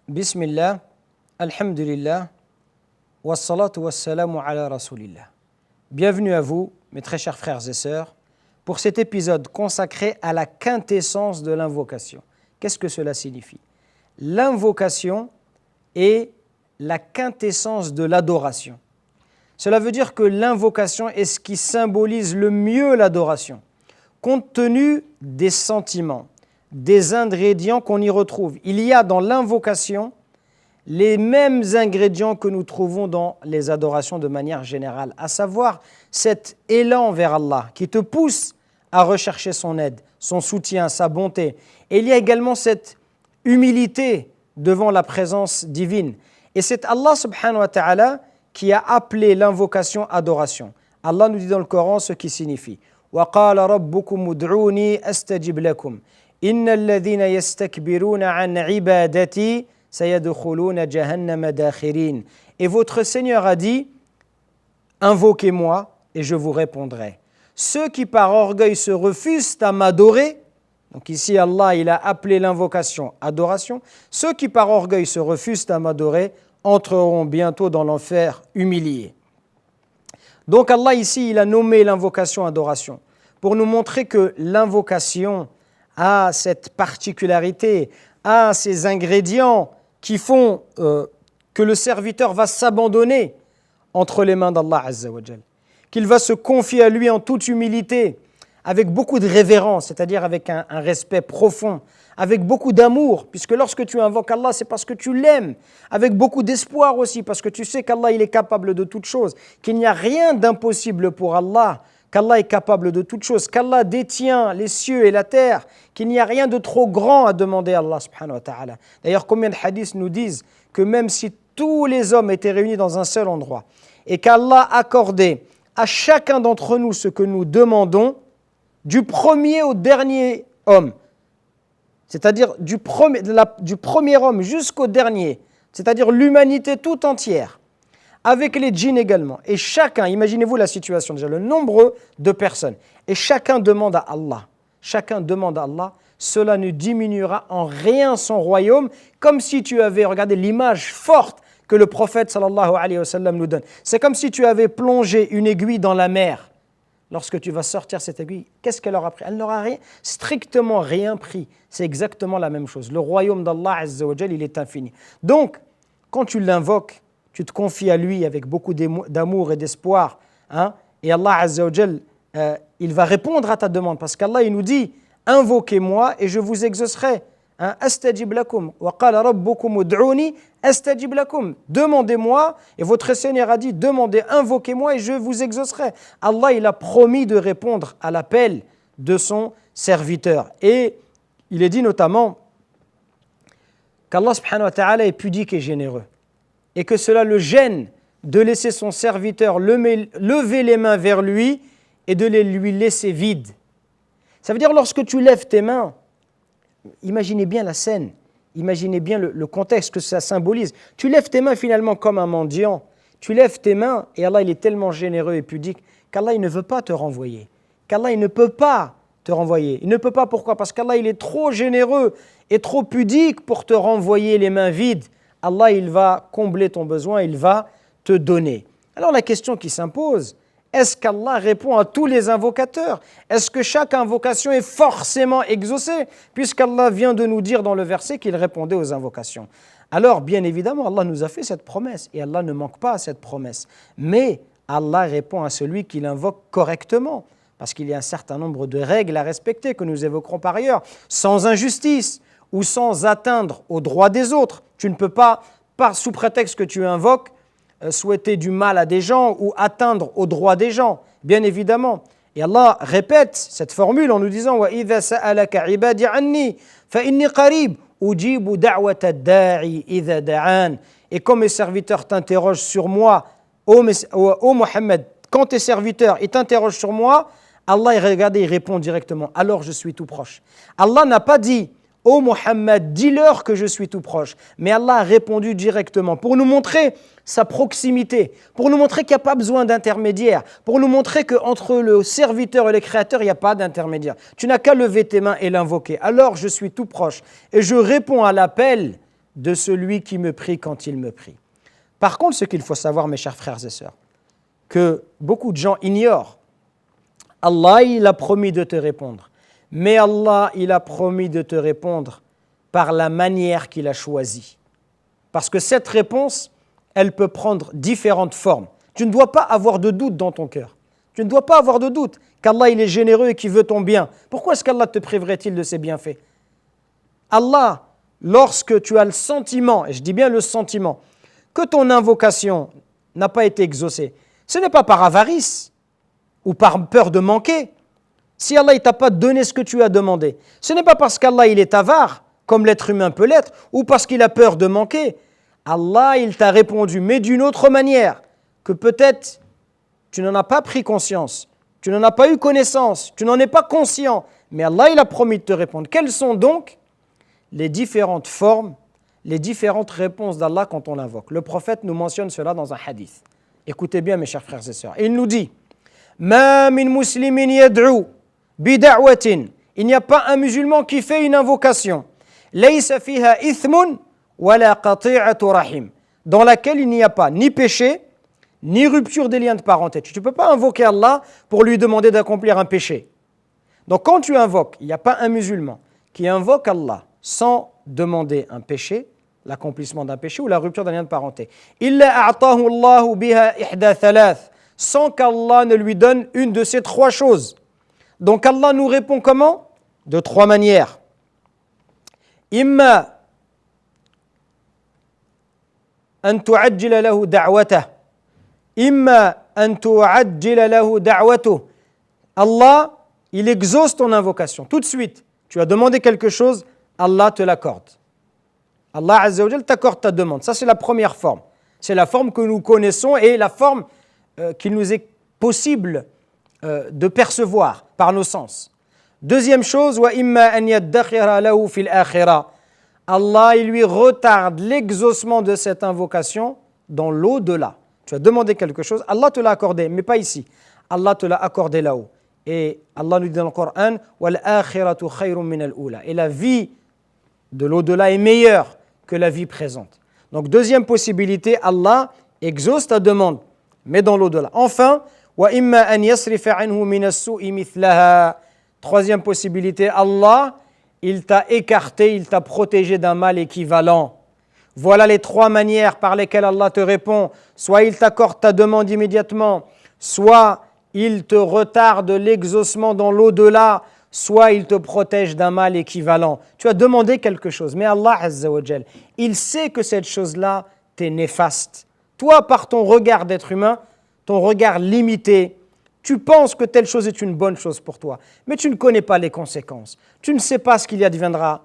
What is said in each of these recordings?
Bismillah, alhamdulillah, wassalatu wassalamu ala rasulillah. Bienvenue à vous, mes très chers frères et sœurs, pour cet épisode consacré à la quintessence de l'invocation. Qu'est-ce que cela signifie? L'invocation est la quintessence de l'adoration. Cela veut dire que l'invocation est ce qui symbolise le mieux l'adoration, compte tenu des sentiments, des ingrédients qu'on y retrouve. Il y a dans l'invocation les mêmes ingrédients que nous trouvons dans les adorations de manière générale, à savoir cet élan vers Allah qui te pousse à rechercher son aide, son soutien, sa bonté. Et il y a également cette humilité devant la présence divine. Et c'est Allah subhanahu wa ta'ala qui a appelé l'invocation adoration. Allah nous dit dans le Coran ce qui signifie « Wa qala rabbukum ud'uni astajib lakum » إن الذين يستكبرون عن عبادتي سيدخلون جهنم داخرين. Et votre Seigneur a dit, invoquez-moi et je vous répondrai. Ceux qui par orgueil se refusent à m'adorer, donc ici Allah il a appelé l'invocation adoration, ceux qui par orgueil se refusent à m'adorer entreront bientôt dans l'enfer humiliés. Donc Allah ici il a nommé l'invocation adoration pour nous montrer que l'invocation a cette particularité, a ces ingrédients qui font que le serviteur va s'abandonner entre les mains d'Allah Azza wa Jal, qu'il va se confier à lui en toute humilité, avec beaucoup de révérence, c'est-à-dire avec un respect profond, avec beaucoup d'amour, puisque lorsque tu invoques Allah, c'est parce que tu l'aimes, avec beaucoup d'espoir aussi, parce que tu sais qu'Allah il est capable de toutes choses, qu'il n'y a rien d'impossible pour Allah, qu'Allah est capable de toutes choses, qu'Allah détient les cieux et la terre, qu'il n'y a rien de trop grand à demander à Allah subhanahu wa ta'ala. D'ailleurs, combien de hadiths nous disent que même si tous les hommes étaient réunis dans un seul endroit et qu'Allah accordait à chacun d'entre nous ce que nous demandons, du premier au dernier homme, c'est-à-dire du premier homme jusqu'au dernier, c'est-à-dire l'humanité tout entière, avec les djinns également. Et chacun, imaginez-vous la situation déjà, le nombre de personnes. Et chacun demande à Allah. Chacun demande à Allah. Cela ne diminuera en rien son royaume, comme si tu avais, regardez l'image forte que le prophète sallallahu alayhi wa sallam nous donne. C'est comme si tu avais plongé une aiguille dans la mer. Lorsque tu vas sortir cette aiguille, qu'est-ce qu'elle aura pris? Elle n'aura rien, strictement rien pris. C'est exactement la même chose. Le royaume d'Allah Azza wa Jal, il est infini. Donc, quand tu l'invoques, tu te confies à lui avec beaucoup d'amour et d'espoir, et Allah Azza wa Jal, il va répondre à ta demande, parce qu'Allah il nous dit, invoquez-moi et je vous exaucerai. Astajib lakum, wa qala rabbukum ud'uni astajib lakum. Demandez-moi, et votre Seigneur a dit, demandez, invoquez-moi et je vous exaucerai. Allah il a promis de répondre à l'appel de son serviteur. Et il est dit notamment qu'Allah subhanahu wa ta'ala est pudique et généreux, et que cela le gêne de laisser son serviteur lever les mains vers lui et de les lui laisser vides. Ça veut dire lorsque tu lèves tes mains, imaginez bien la scène, imaginez bien le contexte que ça symbolise. Tu lèves tes mains finalement comme un mendiant, tu lèves tes mains et Allah il est tellement généreux et pudique qu'Allah il ne veut pas te renvoyer, qu'Allah il ne peut pas te renvoyer. Il ne peut pas, pourquoi? Parce qu'Allah il est trop généreux et trop pudique pour te renvoyer les mains vides. Allah, il va combler ton besoin, il va te donner. Alors la question qui s'impose, est-ce qu'Allah répond à tous les invocateurs? Est-ce que chaque invocation est forcément exaucée? Puisqu'Allah vient de nous dire dans le verset qu'il répondait aux invocations. Alors, bien évidemment, Allah nous a fait cette promesse et Allah ne manque pas à cette promesse. Mais Allah répond à celui qui l'invoque correctement, parce qu'il y a un certain nombre de règles à respecter que nous évoquerons par ailleurs, sans injustice ou sans atteindre aux droits des autres. Tu ne peux pas, sous prétexte que tu invoques, souhaiter du mal à des gens ou atteindre aux droits des gens, bien évidemment. Et Allah répète cette formule en nous disant « وَإِذَا سَأَلَكَ عِبَادِي عَنِّي فَإِنِّي قَرِيبٌ أُجِيبُ دَعْوَةَ الدَّاعِ إِذَا دَعَانِ » Et quand mes serviteurs t'interrogent sur moi, ô Mohammed, quand tes serviteurs ils t'interrogent sur moi, Allah, regardez, il répond directement « Alors je suis tout proche ». Allah n'a pas dit « Ô Mohammed, dis-leur que je suis tout proche ». Mais Allah a répondu directement pour nous montrer sa proximité, pour nous montrer qu'il n'y a pas besoin d'intermédiaire, pour nous montrer qu'entre le serviteur et le créateur, il n'y a pas d'intermédiaire. Tu n'as qu'à lever tes mains et l'invoquer. Alors je suis tout proche et je réponds à l'appel de celui qui me prie quand il me prie. Par contre, ce qu'il faut savoir, mes chers frères et sœurs, que beaucoup de gens ignorent, Allah, il a promis de te répondre. Mais Allah, il a promis de te répondre par la manière qu'il a choisie. Parce que cette réponse, elle peut prendre différentes formes. Tu ne dois pas avoir de doute dans ton cœur. Tu ne dois pas avoir de doute qu'Allah, il est généreux et qu'il veut ton bien. Pourquoi est-ce qu'Allah te priverait-il de ses bienfaits? Allah, lorsque tu as le sentiment, et je dis bien le sentiment, que ton invocation n'a pas été exaucée, ce n'est pas par avarice ou par peur de manquer. Si Allah ne t'a pas donné ce que tu as demandé, ce n'est pas parce qu'Allah il est avare, comme l'être humain peut l'être, ou parce qu'il a peur de manquer. Allah, il t'a répondu, mais d'une autre manière, que peut-être tu n'en as pas pris conscience, tu n'en as pas eu connaissance, tu n'en es pas conscient, mais Allah, il a promis de te répondre. Quelles sont donc les différentes formes, les différentes réponses d'Allah quand on l'invoque? Le prophète nous mentionne cela dans un hadith. Écoutez bien, mes chers frères et sœurs. Et il nous dit, Ma min muslimin yad'u bida'watin. Il n'y a pas un musulman qui fait une invocation. Laysa fiha ithmun wala qati'atu rahim. Dans laquelle il n'y a pas ni péché, ni rupture des liens de parenté. Tu ne peux pas invoquer Allah pour lui demander d'accomplir un péché. Donc quand tu invoques, il n'y a pas un musulman qui invoque Allah sans demander un péché, l'accomplissement d'un péché ou la rupture d'un lien de parenté. Illa a'tahu Allahu biha ihda thalath. Sans qu'Allah ne lui donne une de ces trois choses. Donc Allah nous répond comment? De trois manières. Imma an tu'ajjila lahu da'watah. Imma an tu'ajjila lahu da'watuh. Allah, il exauce ton invocation. Tout de suite, tu as demandé quelque chose, Allah te l'accorde. Allah Azza wa Jal t'accorde ta demande. Ça, c'est la première forme. C'est la forme que nous connaissons et la forme qu'il nous est possible de percevoir par nos sens. Deuxième chose, wa imma an yaddakhira lahu fil akhirah. Allah, il lui retarde l'exaucement de cette invocation dans l'au-delà. Tu as demandé quelque chose, Allah te l'a accordé, mais pas ici. Allah te l'a accordé là-haut. Et Allah nous dit dans le Coran, wal akhiratu khayrun min al-ula. Et la vie de l'au-delà est meilleure que la vie présente. Donc deuxième possibilité, Allah exauce ta demande, mais dans l'au-delà. Enfin, wa imma an yasrifa anhu min as-su'i mithlaha. Troisième possibilité, Allah, il t'a écarté, il t'a protégé d'un mal équivalent. Voilà les trois manières par lesquelles Allah te répond. Soit il t'accorde ta demande immédiatement, soit il te retarde l'exaucement dans l'au-delà, soit il te protège d'un mal équivalent. Tu as demandé quelque chose, mais Allah Azza wa Jal, il sait que cette chose-là t'est néfaste. Toi, par ton regard d'être humain, ton regard limité, tu penses que telle chose est une bonne chose pour toi, mais tu ne connais pas les conséquences. Tu ne sais pas ce qu'il adviendra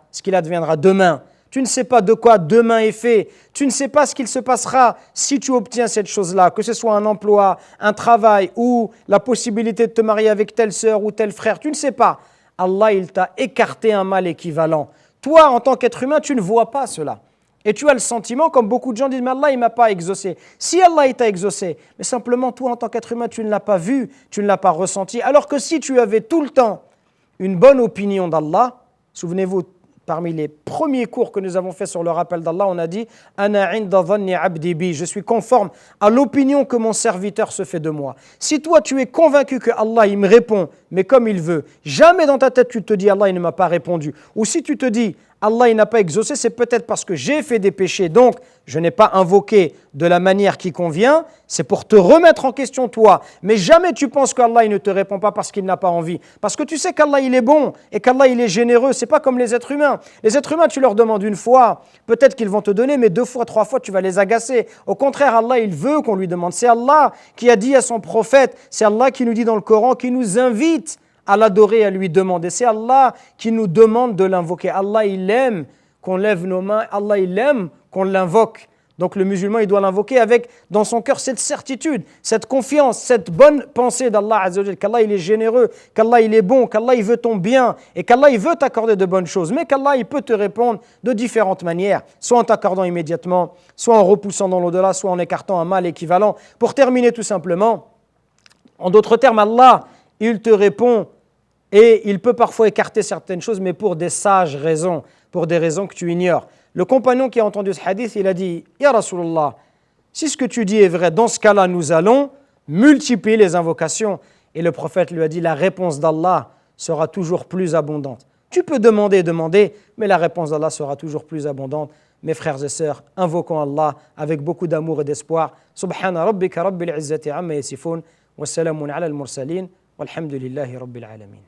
demain. Tu ne sais pas de quoi demain est fait. Tu ne sais pas ce qu'il se passera si tu obtiens cette chose-là, que ce soit un emploi, un travail ou la possibilité de te marier avec telle sœur ou tel frère. Tu ne sais pas. Allah, il t'a écarté un mal équivalent. Toi, en tant qu'être humain, tu ne vois pas cela. Et tu as le sentiment, comme beaucoup de gens disent, mais Allah, il ne m'a pas exaucé. Si Allah, il t'a exaucé, mais simplement, toi, en tant qu'être humain, tu ne l'as pas vu, tu ne l'as pas ressenti. Alors que si tu avais tout le temps une bonne opinion d'Allah, souvenez-vous, parmi les premiers cours que nous avons fait sur le rappel d'Allah, on a dit « Ana inda dhanni abdi bi » je suis conforme à l'opinion que mon serviteur se fait de moi. Si toi, tu es convaincu que Allah, il me répond, mais comme il veut, jamais dans ta tête, tu te dis « Allah, il ne m'a pas répondu ». Ou si tu te dis « Allah, il n'a pas exaucé, c'est peut-être parce que j'ai fait des péchés, donc je n'ai pas invoqué de la manière qui convient, c'est pour te remettre en question toi. Mais jamais tu penses qu'Allah, il ne te répond pas parce qu'il n'a pas envie. Parce que tu sais qu'Allah, il est bon et qu'Allah, il est généreux. C'est pas comme les êtres humains. Les êtres humains, tu leur demandes une fois, peut-être qu'ils vont te donner, mais 2 fois, 3 fois, tu vas les agacer. Au contraire, Allah, il veut qu'on lui demande. C'est Allah qui a dit à son prophète, c'est Allah qui nous dit dans le Coran, qui nous invite à l'adorer, à lui demander. C'est Allah qui nous demande de l'invoquer. Allah, il aime qu'on lève nos mains. Allah, il aime qu'on l'invoque. Donc le musulman, il doit l'invoquer avec dans son cœur cette certitude, cette confiance, cette bonne pensée d'Allah Azza wa Jal, qu'Allah, il est généreux, qu'Allah, il est bon, qu'Allah, il veut ton bien et qu'Allah, il veut t'accorder de bonnes choses, mais qu'Allah, il peut te répondre de différentes manières, soit en t'accordant immédiatement, soit en repoussant dans l'au-delà, soit en écartant un mal équivalent. Pour terminer tout simplement, en d'autres termes, Allah, il te répond et il peut parfois écarter certaines choses, mais pour des sages raisons, pour des raisons que tu ignores. Le compagnon qui a entendu ce hadith, il a dit « Ya Rasulallah, si ce que tu dis est vrai, dans ce cas-là, nous allons multiplier les invocations. » Et le prophète lui a dit « La réponse d'Allah sera toujours plus abondante. » Tu peux demander, mais la réponse d'Allah sera toujours plus abondante. Mes frères et sœurs, invoquons Allah avec beaucoup d'amour et d'espoir. Subhana rabbika rabbil izzati amma yasifun. Wassalamun ala al-mursalin. Walhamdulillahi rabbil alamin.